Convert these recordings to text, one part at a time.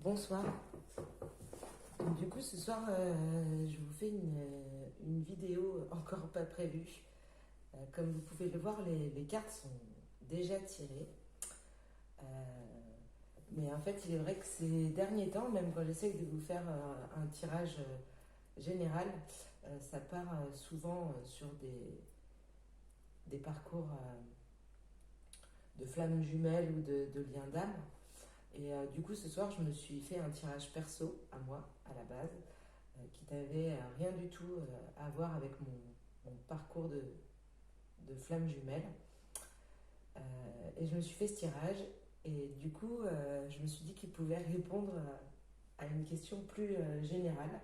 Bonsoir. Donc, du coup, ce soir, je vous fais une vidéo encore pas prévue. Comme vous pouvez le voir, les cartes sont déjà tirées. Euh, mais en fait, il est vrai que ces derniers temps, même quand j'essaie de vous faire un tirage général, ça part souvent sur des parcours de flammes jumelles ou de liens d'âme. Et du coup, ce soir, je me suis fait un tirage perso à moi, à la base, qui n'avait rien du tout à voir avec mon parcours de flamme jumelle. Et je me suis fait ce tirage. Et du coup, je me suis dit qu'il pouvait répondre à une question plus générale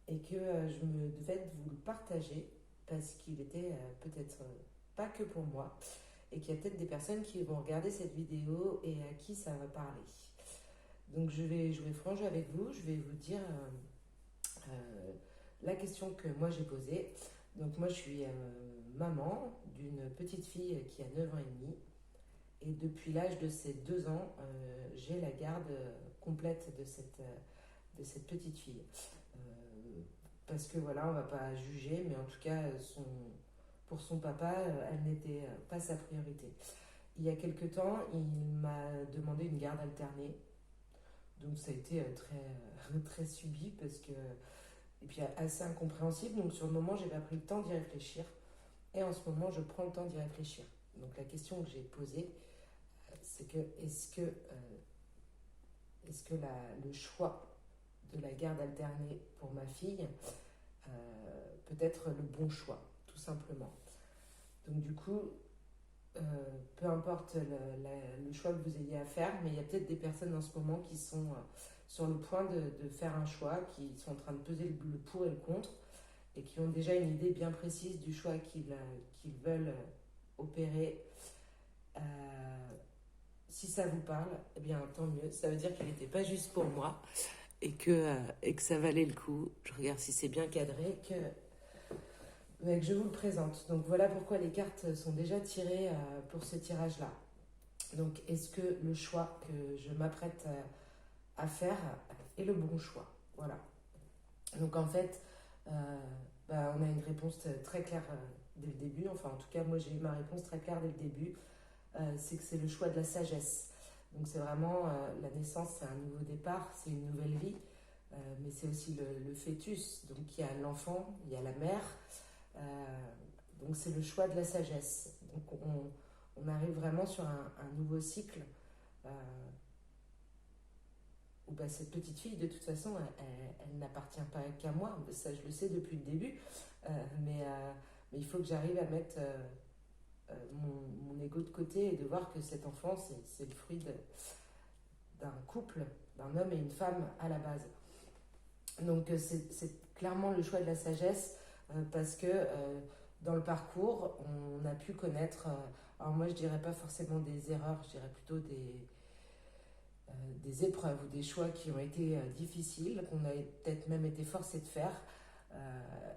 et que je me devais vous le partager parce qu'il était peut-être pas que pour moi et qu'il y a peut-être des personnes qui vont regarder cette vidéo et à qui ça va parler. Donc je vais jouer franc jeu avec vous, je vais vous dire la question que moi j'ai posée. Donc moi je suis maman d'une petite fille qui a 9 ans et demi. Et depuis l'âge de ses 2 ans, j'ai la garde complète de cette petite fille. Euh, Parce que voilà, on ne va pas juger, mais en tout cas, pour son papa, elle n'était pas sa priorité. Il y a quelque temps, il m'a demandé une garde alternée. Donc ça a été très subi parce que et puis assez incompréhensible. Donc sur le moment, j'ai pas pris le temps d'y réfléchir. Et en ce moment, je prends le temps d'y réfléchir. Donc la question que j'ai posée, c'est que est-ce que le choix de la garde alternée pour ma fille peut être le bon choix, tout simplement. Donc du coup, peu importe le choix que vous ayez à faire, mais il y a peut-être des personnes en ce moment qui sont sur le point de faire un choix, qui sont en train de peser le pour et le contre, et qui ont déjà une idée bien précise du choix qu'ils veulent opérer. Euh, Si ça vous parle, eh bien tant mieux. Ça veut dire qu'il n'était pas juste pour moi et que ça valait le coup. Je regarde si c'est bien cadré, que je vous le présente. Donc voilà pourquoi les cartes sont déjà tirées pour ce tirage-là. Donc est-ce que le choix que je m'apprête à faire est le bon choix? Voilà. Donc en fait, on a une réponse très claire dès le début. Enfin en tout cas, moi j'ai eu ma réponse très claire dès le début. C'est que c'est le choix de la sagesse. Donc c'est vraiment la naissance, c'est un nouveau départ, c'est une nouvelle vie, mais c'est aussi le fœtus. Donc il y a l'enfant, il y a la mère. Euh, donc c'est le choix de la sagesse. Donc on arrive vraiment sur un nouveau cycle euh, où cette petite fille, de toute façon, elle n'appartient pas qu'à moi. Ça, je le sais depuis le début. Mais il faut que j'arrive à mettre mon ego de côté et de voir que cet enfant, c'est le fruit d'un couple, d'un homme et une femme à la base. Donc c'est clairement le choix de la sagesse parce que dans le parcours, on a pu connaître, alors moi je dirais pas forcément des erreurs, je dirais plutôt des épreuves ou des choix qui ont été difficiles, qu'on a peut-être même été forcé de faire,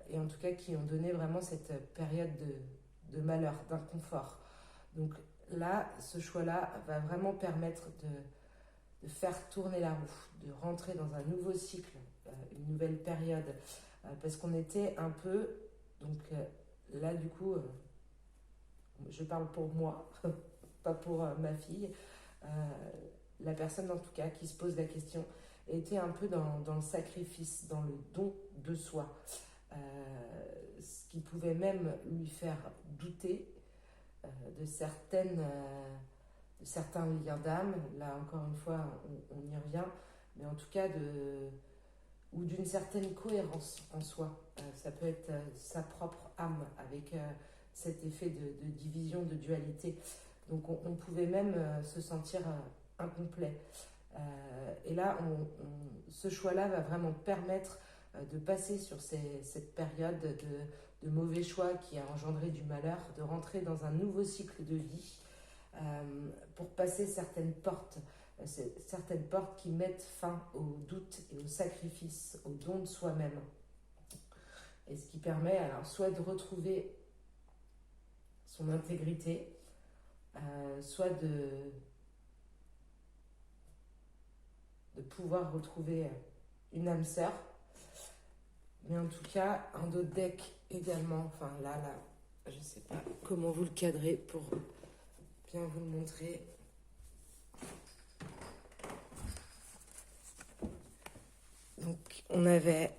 et en tout cas qui ont donné vraiment cette période de malheur, d'inconfort. Donc là, ce choix-là va vraiment permettre de faire tourner la roue, de rentrer dans un nouveau cycle, une nouvelle période, parce qu'on était un peu, donc là du coup, je parle pour moi, pas pour ma fille, euh, la personne en tout cas qui se pose la question était un peu dans le sacrifice, dans le don de soi, ce qui pouvait même lui faire douter euh, de certains liens d'âme. Là encore une fois, on y revient, mais en tout cas ou d'une certaine cohérence en soi. Ça peut être sa propre âme avec cet effet de division, de dualité. Donc on pouvait même se sentir incomplet. Et là, ce choix-là va vraiment permettre de passer sur cette période de mauvais choix qui a engendré du malheur, de rentrer dans un nouveau cycle de vie pour passer certaines portes qui mettent fin au doute et au sacrifice, au don de soi-même. Et ce qui permet alors soit de retrouver son intégrité, soit de pouvoir retrouver une âme sœur. Mais en tout cas, un autre deck également. Enfin là, je ne sais pas comment vous le cadrer pour bien vous le montrer. Donc on avait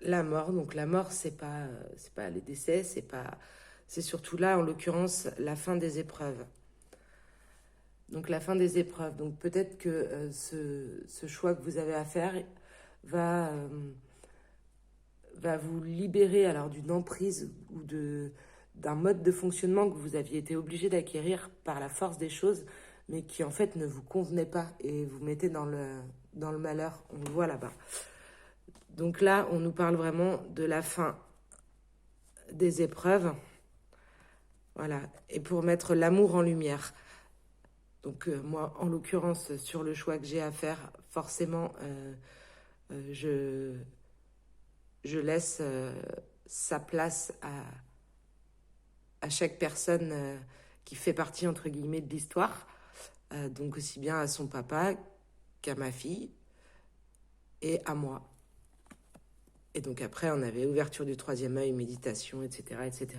la mort. Donc la mort, c'est pas les décès, c'est surtout là, en l'occurrence, la fin des épreuves. Donc la fin des épreuves. Donc peut-être que ce choix que vous avez à faire va vous libérer alors d'une emprise ou d'un mode de fonctionnement que vous aviez été obligé d'acquérir par la force des choses, mais qui en fait ne vous convenait pas et vous mettez dans le malheur. On le voit là-bas. Donc là, on nous parle vraiment de la fin des épreuves. Voilà. Et pour mettre l'amour en lumière. Donc moi, en l'occurrence, sur le choix que j'ai à faire, forcément, je laisse sa place à chaque personne qui fait partie, entre guillemets, de l'histoire. Donc aussi bien à son papa qu'à ma fille et à moi. Et donc après, on avait ouverture du troisième œil, méditation, etc., etc.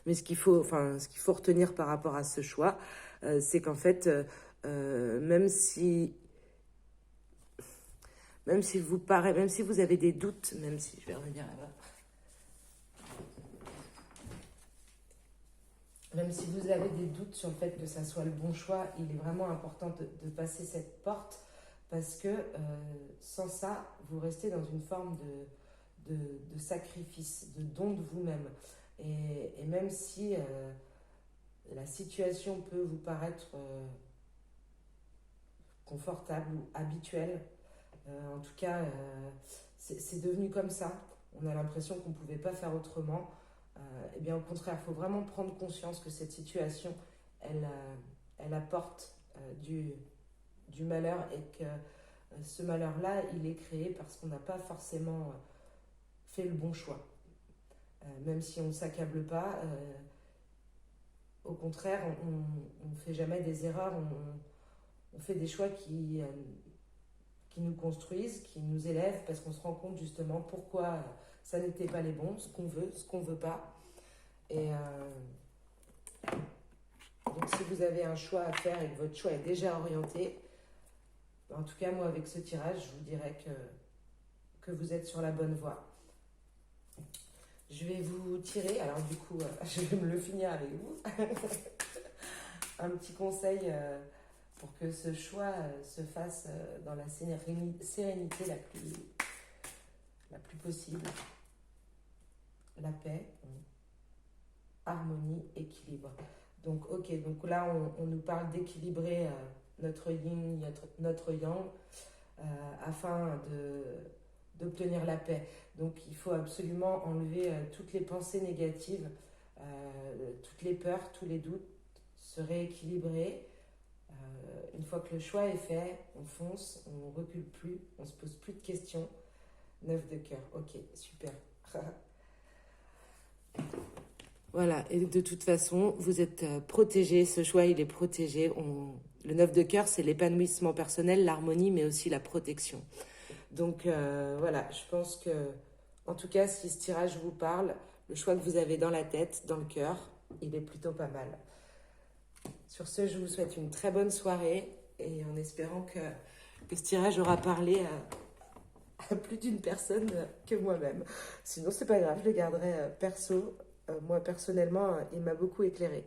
Mais ce qu'il faut retenir par rapport à ce choix, c'est qu'en fait, même si vous avez des doutes, même si je vais revenir là-bas, même si vous avez des doutes sur le fait que ça soit le bon choix, il est vraiment important de passer cette porte, parce que sans ça, vous restez dans une forme de sacrifice, de don de vous-même. Et même si la situation peut vous paraître confortable ou habituelle, en tout cas, c'est devenu comme ça. On a l'impression qu'on ne pouvait pas faire autrement. Eh bien, au contraire, il faut vraiment prendre conscience que cette situation, elle apporte du malheur, et que ce malheur-là, il est créé parce qu'on n'a pas forcément fait le bon choix. Même si on ne s'accable pas, au contraire, on ne fait jamais des erreurs, on fait des choix qui nous construisent, qui nous élèvent, parce qu'on se rend compte justement pourquoi ça n'était pas les bons, ce qu'on veut pas. Et donc si vous avez un choix à faire et que votre choix est déjà orienté, en tout cas moi avec ce tirage, je vous dirais que vous êtes sur la bonne voie. Je vais vous tirer, alors du coup, je vais me le finir avec vous. Un petit conseil pour que ce choix se fasse dans la sérénité la plus possible. La paix, harmonie, équilibre. Donc, ok, donc là, on nous parle d'équilibrer notre yin, notre yang, afin d'obtenir la paix. Donc il faut absolument enlever toutes les pensées négatives, toutes les peurs, tous les doutes, se rééquilibrer. Une fois que le choix est fait, on fonce, on ne recule plus, on ne se pose plus de questions. 9 de cœur, ok, super. Voilà, et de toute façon, vous êtes protégé, ce choix il est protégé. Le 9 de cœur, c'est l'épanouissement personnel, l'harmonie, mais aussi la protection. Donc voilà, je pense que, en tout cas, si ce tirage vous parle, le choix que vous avez dans la tête, dans le cœur, il est plutôt pas mal. Sur ce, je vous souhaite une très bonne soirée, et en espérant que ce tirage aura parlé à plus d'une personne que moi-même. Sinon, c'est pas grave, je le garderai perso. Moi, personnellement, il m'a beaucoup éclairé.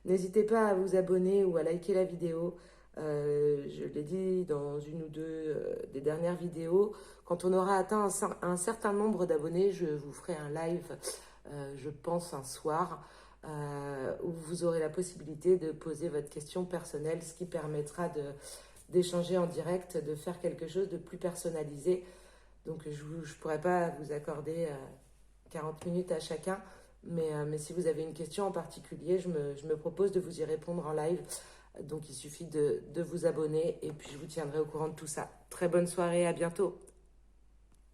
N'hésitez pas à vous abonner ou à liker la vidéo. Je l'ai dit dans une ou deux des dernières vidéos, quand on aura atteint un certain nombre d'abonnés, je vous ferai un live, je pense un soir, où vous aurez la possibilité de poser votre question personnelle, ce qui permettra d'échanger en direct, de faire quelque chose de plus personnalisé. Donc je ne pourrai pas vous accorder 40 minutes à chacun, mais si vous avez une question en particulier, je me propose de vous y répondre en live. Donc il suffit de vous abonner, et puis je vous tiendrai au courant de tout ça. Très bonne soirée, à bientôt.